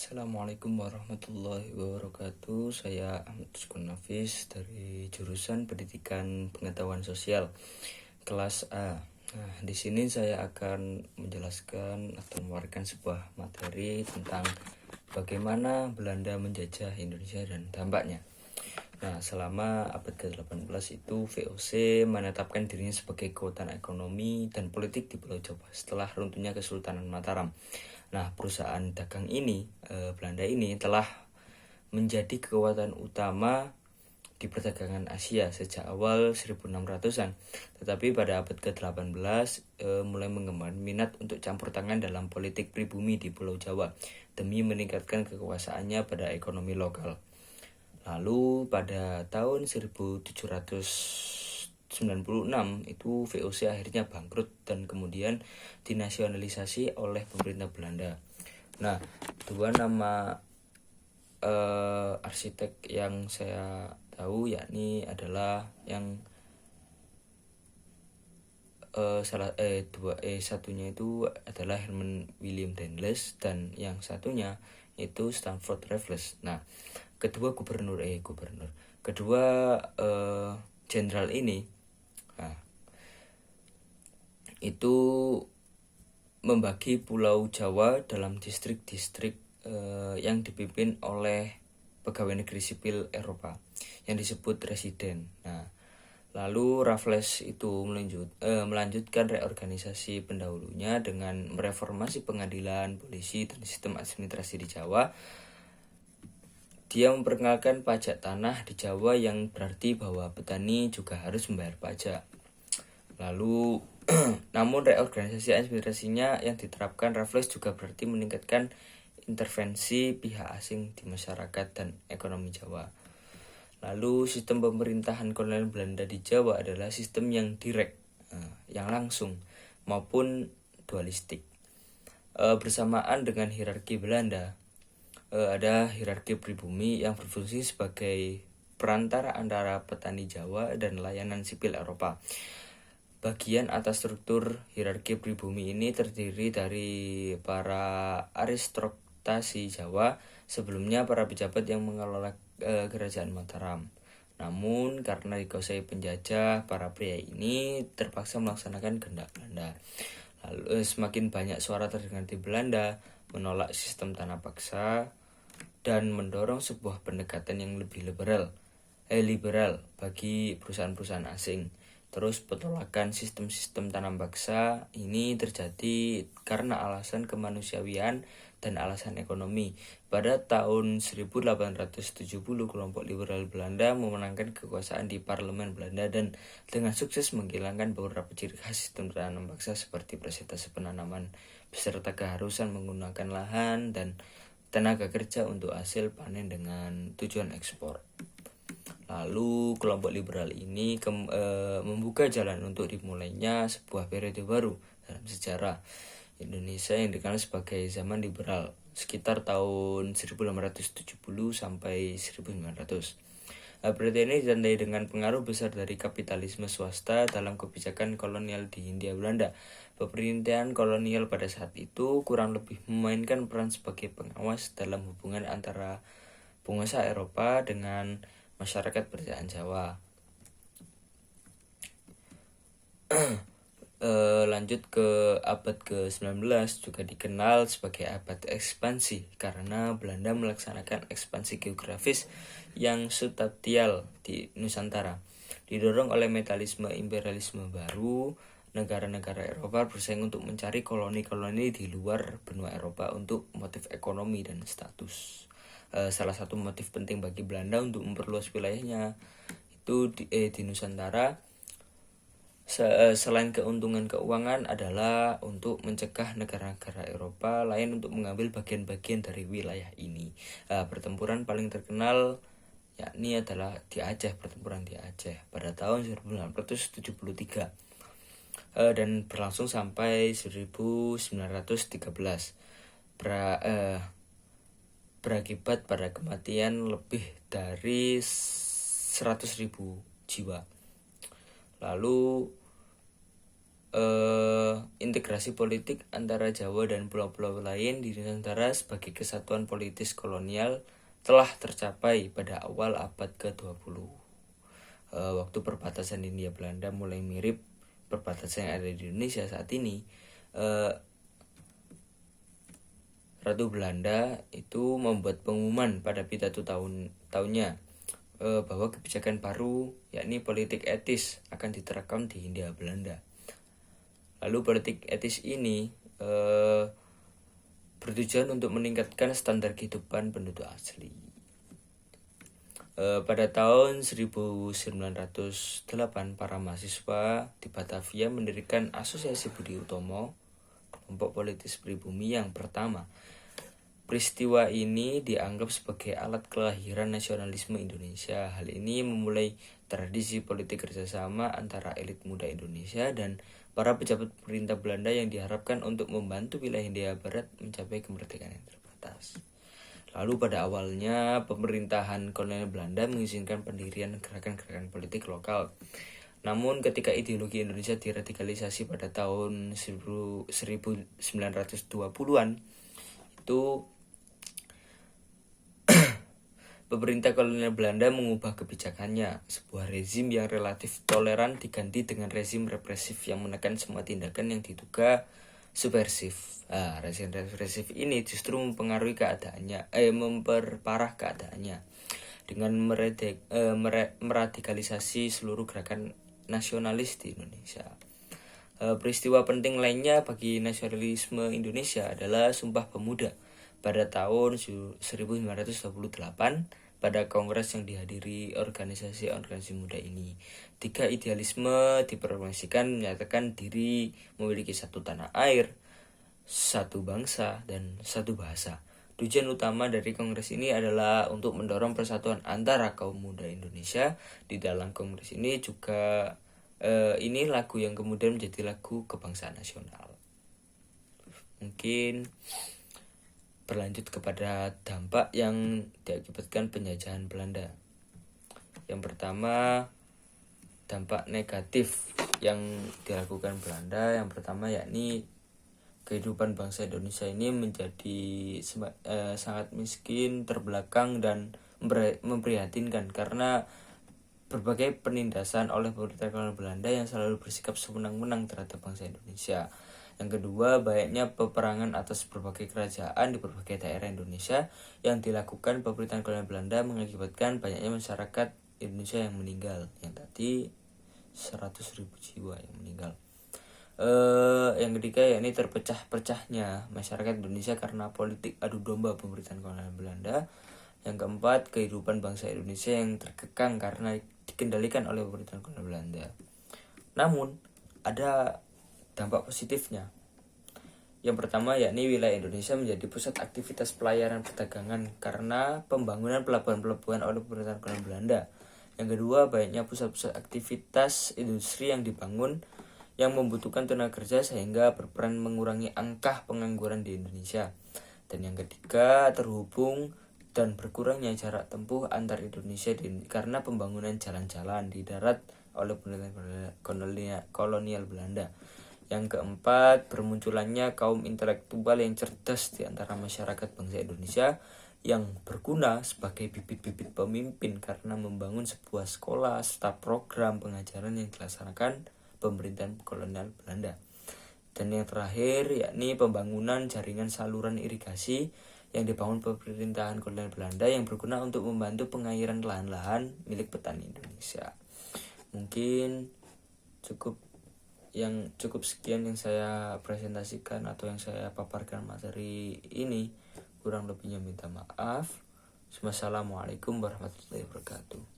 Assalamualaikum warahmatullahi wabarakatuh. Saya Ahmad Rizkun Nafis dari jurusan Pendidikan Pengetahuan Sosial kelas A. Nah, di sini saya akan menjelaskan atau mewariskan sebuah materi tentang bagaimana Belanda menjajah Indonesia dan dampaknya. Nah, selama abad ke-18 itu VOC menetapkan dirinya sebagai kekuatan ekonomi dan politik di Pulau Jawa setelah runtuhnya Kesultanan Mataram. Nah, perusahaan dagang ini, Belanda ini telah menjadi kekuatan utama di perdagangan Asia sejak awal 1600-an. Tetapi pada abad ke-18 mulai mengembangkan minat untuk campur tangan dalam politik pribumi di Pulau Jawa demi meningkatkan kekuasaannya pada ekonomi lokal. Lalu pada tahun 1796 itu VOC akhirnya bangkrut dan kemudian dinasionalisasi oleh pemerintah Belanda. Nah, dua nama arsitek yang saya tahu yakni adalah yang satunya itu adalah Herman William Dendels dan yang satunya itu Stanford Raffles. Nah, kedua jenderal ini itu membagi Pulau Jawa dalam distrik-distrik yang dipimpin oleh pegawai negeri sipil Eropa yang disebut residen. Nah, lalu Raffles itu melanjutkan reorganisasi pendahulunya dengan mereformasi pengadilan, polisi, dan sistem administrasi di Jawa. Dia memperkenalkan pajak tanah di Jawa yang berarti bahwa petani juga harus membayar pajak. Lalu, namun reorganisasi administrasinya yang diterapkan Raffles juga berarti meningkatkan intervensi pihak asing di masyarakat dan ekonomi Jawa. Lalu, sistem pemerintahan kolonial Belanda di Jawa adalah sistem yang direct, yang langsung, maupun dualistik. Bersamaan dengan hierarki Belanda, ada hierarki pribumi yang berfungsi sebagai perantara antara petani Jawa dan layanan sipil Eropa. Bagian atas struktur hierarki pribumi ini terdiri dari para aristokrasi Jawa, sebelumnya para pejabat yang mengelola kerajaan Mataram. Namun karena dikuasai penjajah, para pria ini terpaksa melaksanakan kehendak Belanda. Lalu semakin banyak suara terdengar di Belanda menolak sistem tanah paksa dan mendorong sebuah pendekatan yang lebih liberal bagi perusahaan-perusahaan asing. Terus penolakan sistem-sistem tanah paksa ini terjadi karena alasan kemanusiaan dan alasan ekonomi. Pada tahun 1870, kelompok liberal Belanda memenangkan kekuasaan di parlemen Belanda dan dengan sukses menghilangkan beberapa ciri khas sistem tanah paksa seperti persentase penanaman beserta keharusan menggunakan lahan dan tenaga kerja untuk hasil panen dengan tujuan ekspor. Lalu kelompok liberal ini membuka jalan untuk dimulainya sebuah periode baru dalam sejarah Indonesia yang dikenal sebagai zaman liberal sekitar tahun 1870 sampai 1900. Periode ini ditandai dengan pengaruh besar dari kapitalisme swasta dalam kebijakan kolonial di Hindia Belanda. Pemerintahan kolonial pada saat itu kurang lebih memainkan peran sebagai pengawas dalam hubungan antara penguasa Eropa dengan masyarakat pedesaan Jawa. Lanjut ke abad ke-19 juga dikenal sebagai abad ekspansi karena Belanda melaksanakan ekspansi geografis yang substansial di Nusantara. Didorong oleh metalisme imperialisme baru, negara-negara Eropa bersaing untuk mencari koloni-koloni di luar benua Eropa untuk motif ekonomi dan status. Salah satu motif penting bagi Belanda untuk memperluas wilayahnya itu di Nusantara selain keuntungan keuangan adalah untuk mencegah negara-negara Eropa lain untuk mengambil bagian-bagian dari wilayah ini. Pertempuran paling terkenal yakni adalah di Aceh, pertempuran di Aceh pada tahun 1973 dan berlangsung sampai 1913. Berakibat pada kematian lebih dari 100.000 jiwa. Lalu integrasi politik antara Jawa dan pulau-pulau lain di Nusantara sebagai kesatuan politis kolonial telah tercapai pada awal abad ke-20. Waktu perbatasan Hindia Belanda mulai mirip perbatasan yang ada di Indonesia saat ini. Ratu Belanda itu membuat pengumuman pada pidato tahunnya bahwa kebijakan baru, yakni politik etis, akan diterapkan di Hindia Belanda. Lalu politik etis ini bertujuan untuk meningkatkan standar kehidupan penduduk asli. Pada tahun 1908, para mahasiswa di Batavia mendirikan Asosiasi Budi Utomo, kelompok politis pribumi yang pertama. Peristiwa ini dianggap sebagai alat kelahiran nasionalisme Indonesia. Hal ini memulai tradisi politik kerjasama antara elit muda Indonesia dan para pejabat pemerintah Belanda yang diharapkan untuk membantu wilayah Hindia Barat mencapai kemerdekaan yang terbatas. Lalu pada awalnya pemerintahan kolonial Belanda mengizinkan pendirian gerakan-gerakan politik lokal. Namun ketika ideologi Indonesia diradikalisasi pada tahun 1920-an, itu pemerintah kolonial Belanda mengubah kebijakannya. Sebuah rezim yang relatif toleran diganti dengan rezim represif yang menekan semua tindakan yang diduga subversif. Rezim represif ini justru mempengaruhi keadaannya, memperparah keadaannya dengan meradikalisasi seluruh gerakan nasionalis di Indonesia. Peristiwa penting lainnya bagi nasionalisme Indonesia adalah Sumpah Pemuda pada tahun 1928 pada kongres yang dihadiri organisasi muda ini. 3 idealisme dipromosikan menyatakan diri memiliki satu tanah air, satu bangsa, dan satu bahasa. Tujuan utama dari kongres ini adalah untuk mendorong persatuan antara kaum muda Indonesia. Di dalam kongres ini juga ini lagu yang kemudian menjadi lagu kebangsaan nasional. Mungkin berlanjut kepada dampak yang diakibatkan penjajahan Belanda. Yang pertama, dampak negatif yang dilakukan Belanda. Yang pertama yakni kehidupan bangsa Indonesia ini menjadi sangat miskin, terbelakang, dan memprihatinkan karena berbagai penindasan oleh pemerintah kolonial Belanda yang selalu bersikap sewenang-wenang terhadap bangsa Indonesia. Yang kedua, banyaknya peperangan atas berbagai kerajaan di berbagai daerah Indonesia yang dilakukan pemerintahan kolonial Belanda mengakibatkan banyaknya masyarakat Indonesia yang meninggal. Yang tadi 100.000 jiwa yang meninggal. Yang ketiga, yakni terpecah-pecahnya masyarakat Indonesia karena politik adu domba pemerintahan kolonial Belanda. Yang keempat, kehidupan bangsa Indonesia yang terkekang karena dikendalikan oleh pemerintahan kolonial Belanda. Namun, ada dampak positifnya. Yang pertama yakni wilayah Indonesia menjadi pusat aktivitas pelayaran perdagangan karena pembangunan pelabuhan-pelabuhan oleh pemerintahan kolonial Belanda. Yang kedua, banyaknya pusat-pusat aktivitas industri yang dibangun yang membutuhkan tenaga kerja sehingga berperan mengurangi angka pengangguran di Indonesia. Dan yang ketiga, terhubung dan berkurangnya jarak tempuh antar Indonesia karena pembangunan jalan-jalan di darat oleh pemerintahan kolonial Belanda. Yang keempat, bermunculannya kaum intelektual yang cerdas di antara masyarakat bangsa Indonesia yang berguna sebagai bibit-bibit pemimpin karena membangun sebuah sekolah serta program pengajaran yang dilaksanakan pemerintahan kolonial Belanda. Dan yang terakhir, yakni pembangunan jaringan saluran irigasi yang dibangun pemerintahan kolonial Belanda yang berguna untuk membantu pengairan lahan-lahan milik petani Indonesia. Mungkin cukup sekian yang saya presentasikan atau yang saya paparkan materi ini. Kurang lebihnya minta maaf. Wassalamualaikum warahmatullahi wabarakatuh.